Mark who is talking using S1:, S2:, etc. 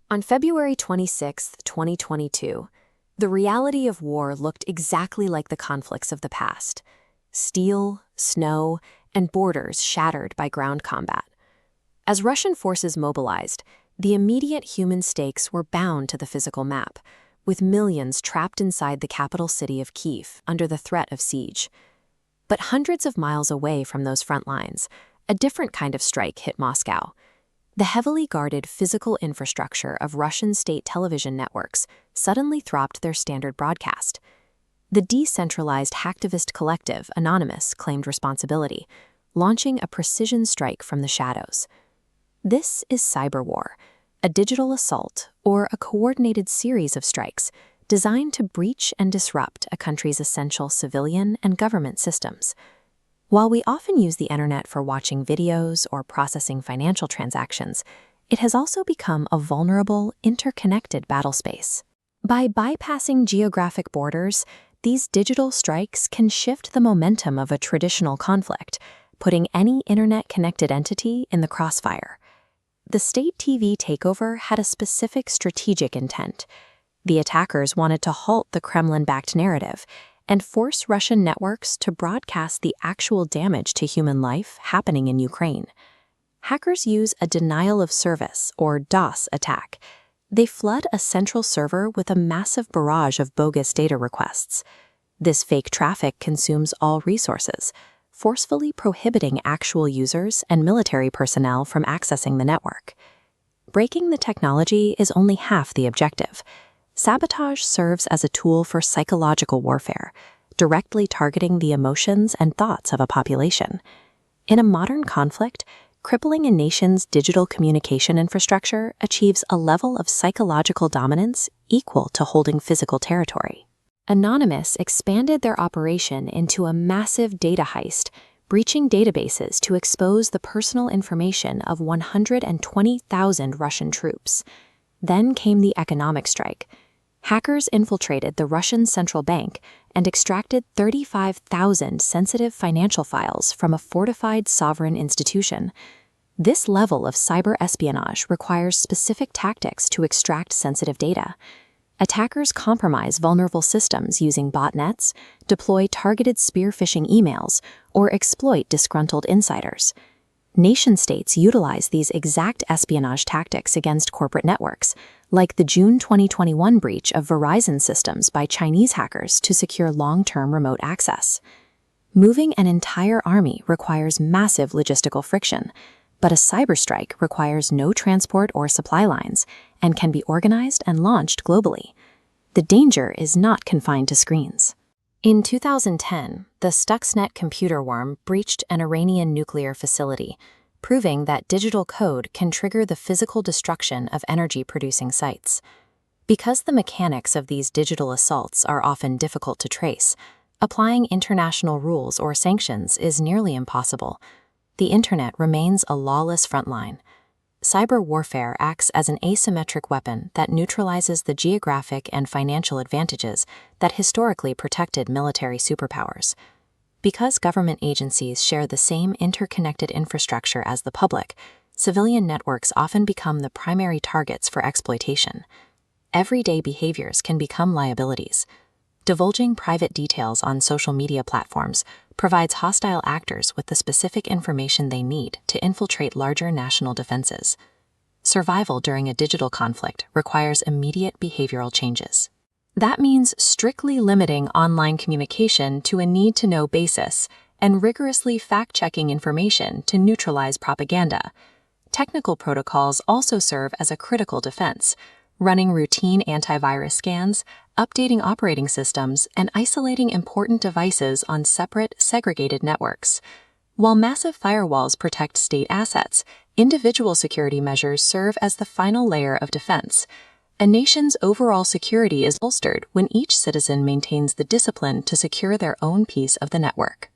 S1: On February 26, 2022, the reality of war looked exactly like the conflicts of the past: steel, snow, and borders shattered by ground combat. As Russian forces mobilized, the immediate human stakes were bound to the physical map, with millions trapped inside the capital city of Kyiv under the threat of siege. But hundreds of miles away from those front lines, a different kind of strike hit Moscow. The heavily guarded physical infrastructure of Russian state television networks suddenly dropped their standard broadcast. The decentralized hacktivist collective Anonymous claimed responsibility, launching a precision strike from the shadows. This is cyber war, a digital assault or a coordinated series of strikes designed to breach and disrupt a country's essential civilian and government systems. While we often use the internet for watching videos or processing financial transactions, it has also become a vulnerable, interconnected battle space. By bypassing geographic borders, these digital strikes can shift the momentum of a traditional conflict, putting any internet-connected entity in the crossfire. The state TV takeover had a specific strategic intent. The attackers wanted to halt the Kremlin-backed narrative and force Russian networks to broadcast the actual damage to human life happening in Ukraine. Hackers use a denial of service, or DOS, attack. They flood a central server with a massive barrage of bogus data requests. This fake traffic consumes all resources, forcefully prohibiting actual users and military personnel from accessing the network. Breaking the technology is only half the objective. Sabotage serves as a tool for psychological warfare, directly targeting the emotions and thoughts of a population. In a modern conflict, crippling a nation's digital communication infrastructure achieves a level of psychological dominance equal to holding physical territory. Anonymous expanded their operation into a massive data heist, breaching databases to expose the personal information of 120,000 Russian troops. Then came the economic strike. Hackers infiltrated the Russian central bank and extracted 35,000 sensitive financial files from a fortified sovereign institution. This level of cyber espionage requires specific tactics to extract sensitive data. Attackers compromise vulnerable systems using botnets, deploy targeted spear phishing emails, or exploit disgruntled insiders. Nation-states utilize these exact espionage tactics against corporate networks, like the June 2021 breach of Verizon systems by Chinese hackers to secure long-term remote access. Moving an entire army requires massive logistical friction, but a cyberstrike requires no transport or supply lines and can be organized and launched globally. The danger is not confined to screens. In 2010, the Stuxnet computer worm breached an Iranian nuclear facility, proving that digital code can trigger the physical destruction of energy-producing sites. Because the mechanics of these digital assaults are often difficult to trace, applying international rules or sanctions is nearly impossible. The internet remains a lawless frontline. Cyber warfare acts as an asymmetric weapon that neutralizes the geographic and financial advantages that historically protected military superpowers. Because government agencies share the same interconnected infrastructure as the public, civilian networks often become the primary targets for exploitation. Everyday behaviors can become liabilities. Divulging private details on social media platforms provides hostile actors with the specific information they need to infiltrate larger national defenses. Survival during a digital conflict requires immediate behavioral changes. That means strictly limiting online communication to a need-to-know basis and rigorously fact-checking information to neutralize propaganda. Technical protocols also serve as a critical defense, running routine antivirus scans, updating operating systems, and isolating important devices on separate, segregated networks. While massive firewalls protect state assets, individual security measures serve as the final layer of defense. A nation's overall security is bolstered when each citizen maintains the discipline to secure their own piece of the network.